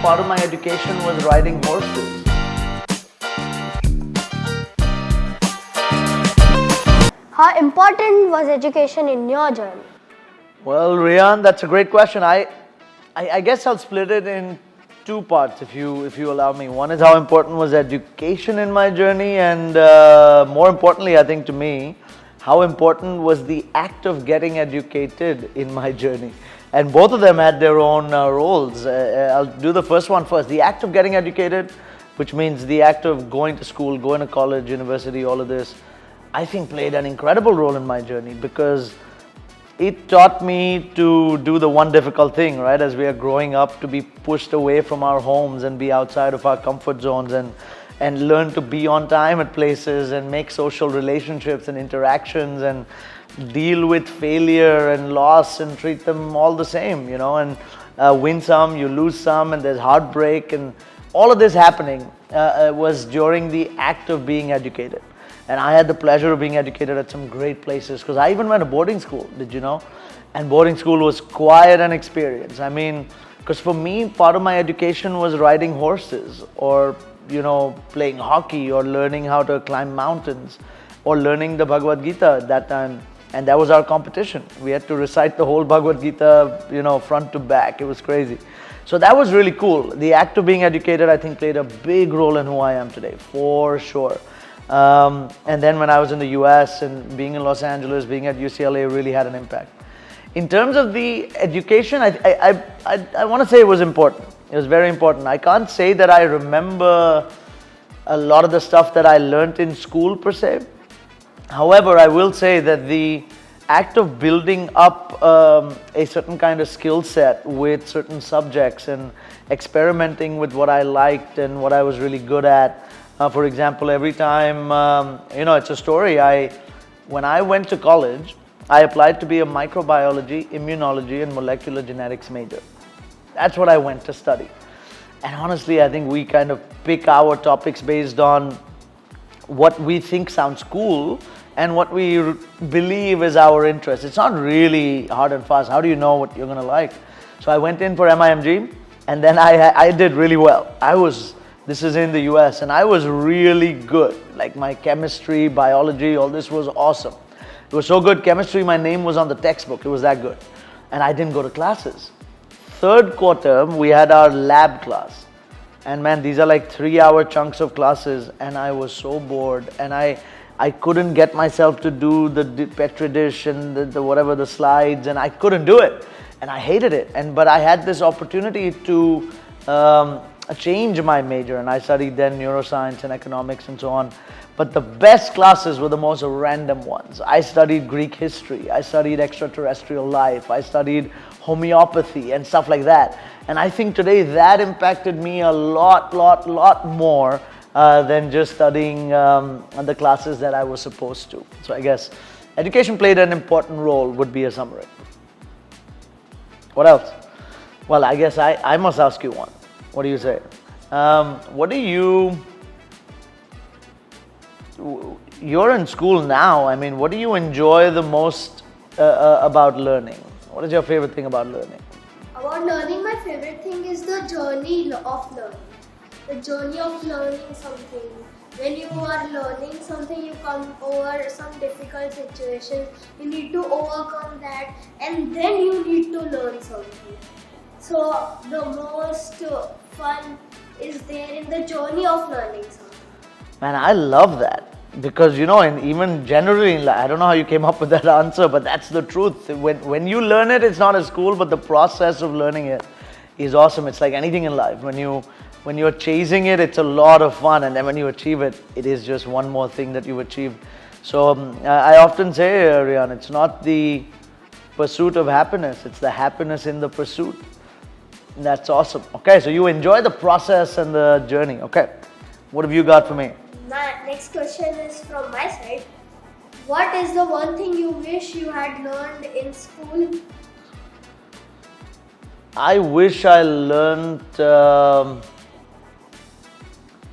part of my education was riding horses. How important was education in your journey? Well, Riaan, that's a great question. I guess I'll split it in two parts, if you allow me. One is how important was education in my journey, and more importantly, I think to me, how important was the act of getting educated in my journey. And both of them had their own roles. I'll do the first one first. The act of getting educated, which means the act of going to school, going to college, university, all of this, I think played an incredible role in my journey because it taught me to do the one difficult thing, right? As we are growing up, to be pushed away from our homes and be outside of our comfort zones and learn to be on time at places and make social relationships and interactions and deal with failure and loss and treat them all the same, and win some, you lose some, and there's heartbreak, and all of this happening was during the act of being educated. And I had the pleasure of being educated at some great places because I even went to boarding school, did you know? And boarding school was quite an experience. I mean, because for me, part of my education was riding horses or, playing hockey or learning how to climb mountains or learning the Bhagavad Gita at that time. And that was our competition. We had to recite the whole Bhagavad Gita, front to back. It was crazy. So that was really cool. The act of being educated, I think, played a big role in who I am today, for sure. And then when I was in the US and being in Los Angeles, being at UCLA really had an impact. In terms of the education, I want to say it was important. It was very important. I can't say that I remember a lot of the stuff that I learned in school per se. However, I will say that the act of building up a certain kind of skill set with certain subjects and experimenting with what I liked and what I was really good at. For example, every time, it's a story. When I went to college, I applied to be a microbiology, immunology, and molecular genetics major. That's what I went to study. And honestly, I think we kind of pick our topics based on what we think sounds cool and what we believe is our interest. It's not really hard and fast. How do you know what you're going to like? So I went in for MIMG, and then I did really well. This is in the US, and I was really good. Like my chemistry, biology, all this was awesome. It was so good, chemistry, my name was on the textbook. It was that good. And I didn't go to classes. Third quarter, we had our lab class. And man, these are like 3-hour chunks of classes, and I was so bored. And I couldn't get myself to do the Petri dish and the slides, and I couldn't do it. And I hated it. But I had this opportunity to change my major, and I studied then neuroscience and economics and so on. But the best classes were the most random ones. I studied Greek history, I studied extraterrestrial life, I studied homeopathy and stuff like that. And I think today that impacted me a lot more than just studying the classes that I was supposed to. So I guess education played an important role, would be a summary. What else? Well, I guess I must ask you one. What do you say? You're in school now. I mean, what do you enjoy the most about learning? What is your favorite thing about learning? About learning, my favorite thing is the journey of learning. The journey of learning something. When you are learning something, you come over some difficult situations. You need to overcome that, and then you need to learn something. So the most fun is there in the journey of learning something. Man, I love that because and even generally in life, I don't know how you came up with that answer, but that's the truth. When you learn it, it's not a school, but the process of learning it is awesome. It's like anything in life. When you're chasing it, it's a lot of fun, and then when you achieve it, it is just one more thing that you've achieved. So I often say, Riaan, it's not the pursuit of happiness; it's the happiness in the pursuit. That's awesome. Okay, so you enjoy the process and the journey. Okay, what have you got for me? My next question is from my side. What is the one thing you wish you had learned in school? I wish I learned.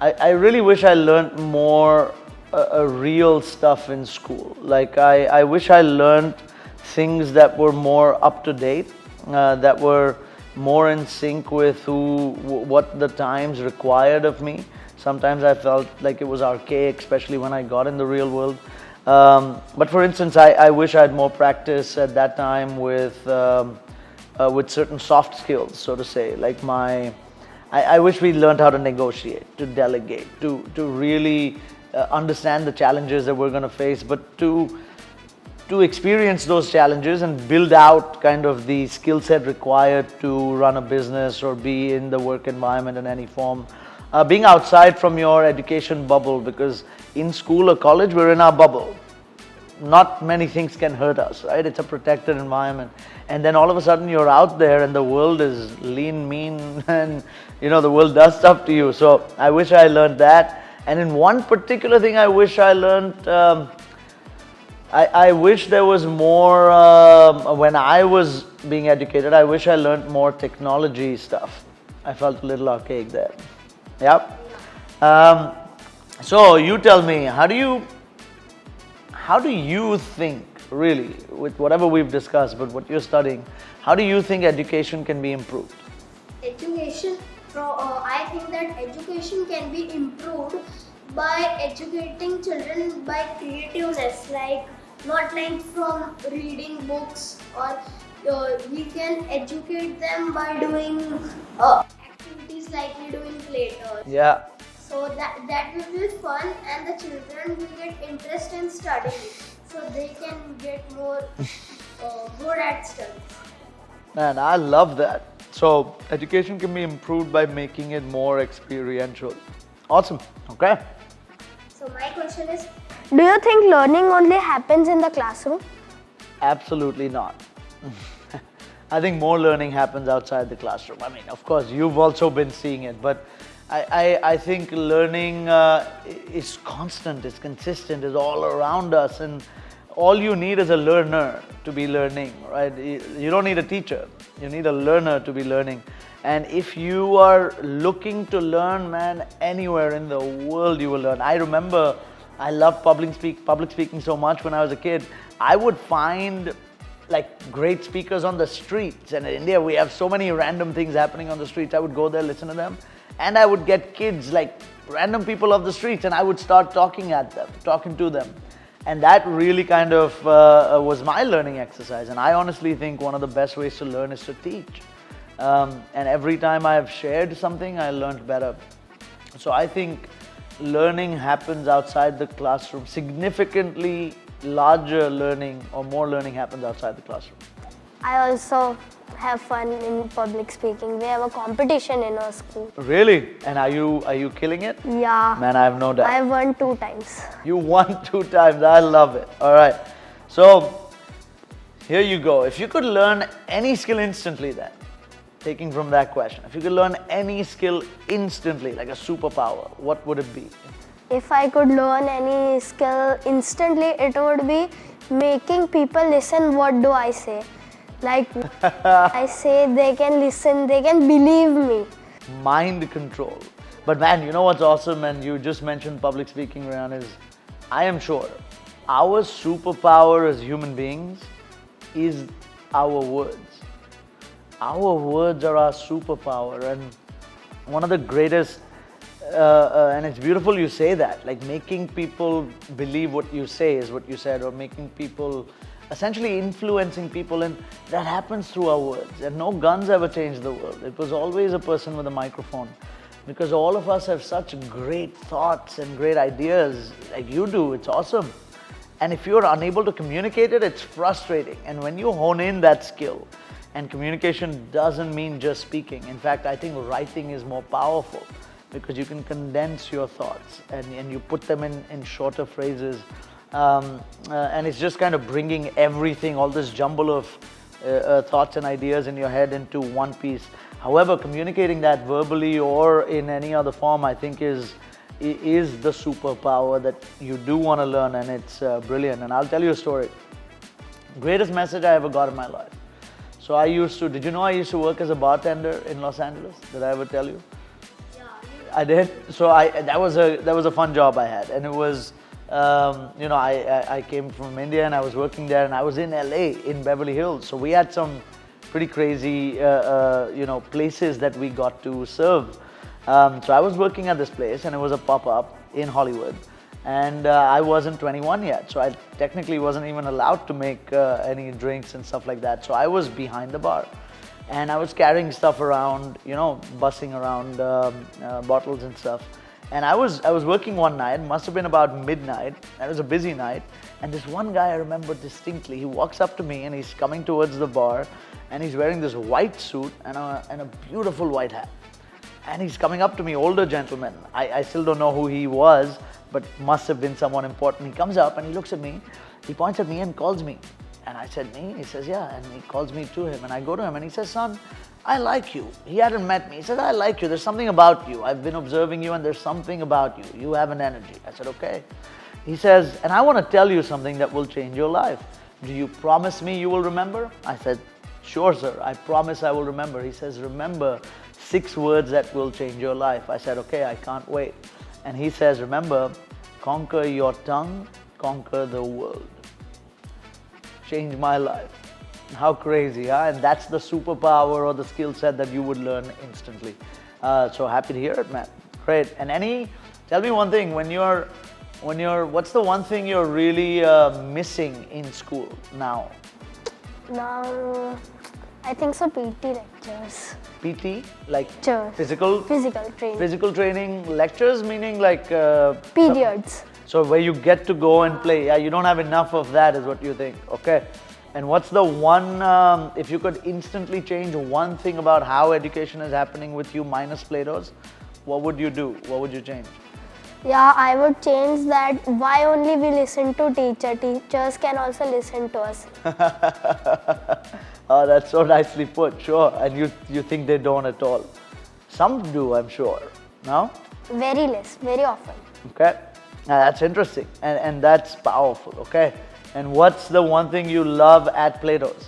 I really wish I learned more real stuff in school. Like I wish I learned things that were more up to date, that were more in sync with what the times required of me. Sometimes I felt like it was archaic, especially when I got in the real world. But for instance, I wish I had more practice at that time with certain soft skills, so to say. Like I wish we learned how to negotiate, to delegate, to really understand the challenges that we're going to face, but to experience those challenges and build out kind of the skill set required to run a business or be in the work environment in any form. Being outside from your education bubble, because in school or college we're in our bubble. Not many things can hurt us, right? It's a protected environment. And then all of a sudden you're out there and the world is lean, mean, and the world does stuff to you. So I wish I learned that. And in one particular thing I wish I learned, I wish there was more, when I was being educated, I wish I learned more technology stuff. I felt a little archaic there. Yep. So you tell me, how do you think, really, with whatever we've discussed, but what you're studying, how do you think education can be improved? I think that education can be improved by educating children by creativeness, not like from reading books, or we can educate them by doing activities like we do in Plato. Yeah. So that will be fun, and the children will get interest in studying, so they can get more good at studies. Man, I love that. So education can be improved by making it more experiential. Awesome. Okay. So my question is, do you think learning only happens in the classroom? Absolutely not. I think more learning happens outside the classroom. I mean, of course, you've also been seeing it, but I think learning is constant, is consistent, is all around us, and all you need is a learner to be learning, right? You don't need a teacher, you need a learner to be learning. And if you are looking to learn, man, anywhere in the world you will learn. I remember I loved public speaking so much when I was a kid. I would find great speakers on the streets, and in India we have so many random things happening on the streets. I would go there, listen to them, and I would get kids, random people off the streets, and I would start talking to them. And that really kind of was my learning exercise. And I honestly think one of the best ways to learn is to teach. And every time I have shared something, I learned better. So I think learning happens outside the classroom. Significantly larger learning or more learning happens outside the classroom. I also have fun in public speaking. We have a competition in our school. Really? And are you killing it? Yeah. Man, I have no doubt. I won 2 times. You won 2 times. I love it. All right. So here you go. If you could learn any skill instantly then, taking from that question, if you could learn any skill instantly, like a superpower, what would it be? If I could learn any skill instantly, it would be making people listen what do I say. I say, they can listen, they can believe me. Mind control. But man, you know what's awesome, and you just mentioned public speaking, Riaan, is I am sure our superpower as human beings is our words. Our words are our superpower, and one of the greatest, and it's beautiful you say that, making people believe what you say is what you said, or making people, essentially influencing people, and that happens through our words. And no guns ever changed the world. It was always a person with a microphone, because all of us have such great thoughts and great ideas like you do. It's awesome. And if you're unable to communicate it, it's frustrating. And when you hone in that skill, and communication doesn't mean just speaking. In fact, I think writing is more powerful, because you can condense your thoughts and you put them in shorter phrases. And it's just kind of bringing everything, all this jumble of thoughts and ideas in your head into one piece. However, communicating that verbally or in any other form, I think is the superpower that you do want to learn, and it's brilliant. And I'll tell you a story. Greatest message I ever got in my life. So did you know I used to work as a bartender in Los Angeles? Did I ever tell you? yeah, I did. So that was a fun job I had, and it was, I came from India and I was working there, and I was in LA, in Beverly Hills. So we had some pretty crazy, places that we got to serve. So I was working at this place, and it was a pop-up in Hollywood, and I wasn't 21 yet, so I technically wasn't even allowed to make any drinks and stuff like that. So I was behind the bar, and I was carrying stuff around, bussing around bottles and stuff. And I was working one night, must have been about midnight. It was a busy night, and this one guy I remember distinctly. He walks up to me, and he's coming towards the bar, and he's wearing this white suit and a beautiful white hat. And he's coming up to me, older gentleman. I still don't know who he was, but must have been someone important. He comes up and he looks at me, he points at me and calls me. And I said, me? He says, yeah. And he calls me to him, and I go to him and he says, son, I like you. He hadn't met me. He says, I like you. There's something about you. I've been observing you, and there's something about you. You have an energy. I said, okay. He says, and I want to tell you something that will change your life. Do you promise me you will remember? I said, sure, sir. I promise I will remember. He says, remember 6 words that will change your life. I said, okay, I can't wait. And he says, remember, conquer your tongue, conquer the world. Changed my life. How crazy, huh? And that's the superpower or the skill set that you would learn instantly. So happy to hear it, man. Great. And tell me one thing, what's the one thing you're really missing in school now? Now, I think so PT lectures. PT? Like Lectures. physical Training. Physical training lectures, meaning like Periods. So where you get to go and play. Yeah, you don't have enough of that is what you think. Okay. And what's the one, if you could instantly change one thing about how education is happening with you minus Play-Dohs, what would you do? What would you change? Yeah, I would change that. Why only we listen to teacher? Teachers can also listen to us. Oh, that's so nicely put, sure. And you think they don't at all. Some do, I'm sure. No? Very less, very often. Okay. Now that's interesting. And that's powerful, okay? And what's the one thing you love at Play-Dohs?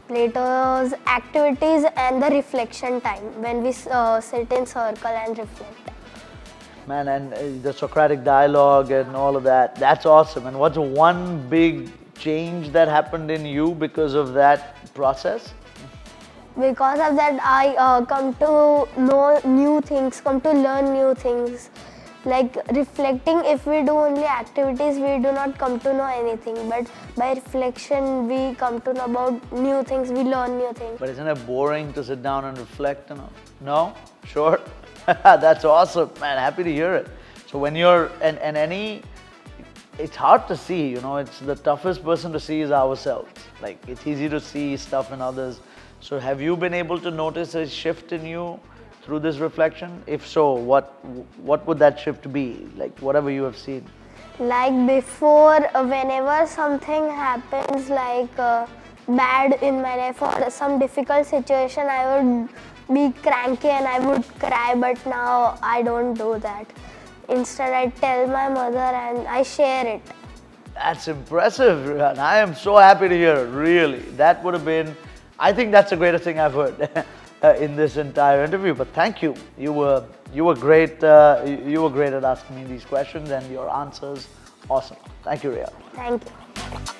Play-Dohs, activities and the reflection time when we sit in circle and reflect. Man, and the Socratic dialogue and all of that, that's awesome. And what's one big change that happened in you because of that process? Because of that, I come to know new things, come to learn new things. Like reflecting, if we do only activities, we do not come to know anything. But by reflection, we come to know about new things, we learn new things. But isn't it boring to sit down and reflect? No? Sure? That's awesome, man. Happy to hear it. So when you're, it's hard to see, it's the toughest person to see is ourselves. Like, it's easy to see stuff in others. So have you been able to notice a shift in you through this reflection? If so, what would that shift be? Like, whatever you have seen. Like before, whenever something happens like bad in my life or some difficult situation, I would be cranky and I would cry, but now I don't do that. Instead, I tell my mother and I share it. That's impressive, Riaan. I am so happy to hear it, really. That would have been, I think that's the greatest thing I've heard in this entire interview. But thank you. You were great. You were great at asking me these questions, and your answers, awesome. Thank you, Riaan. Thank you.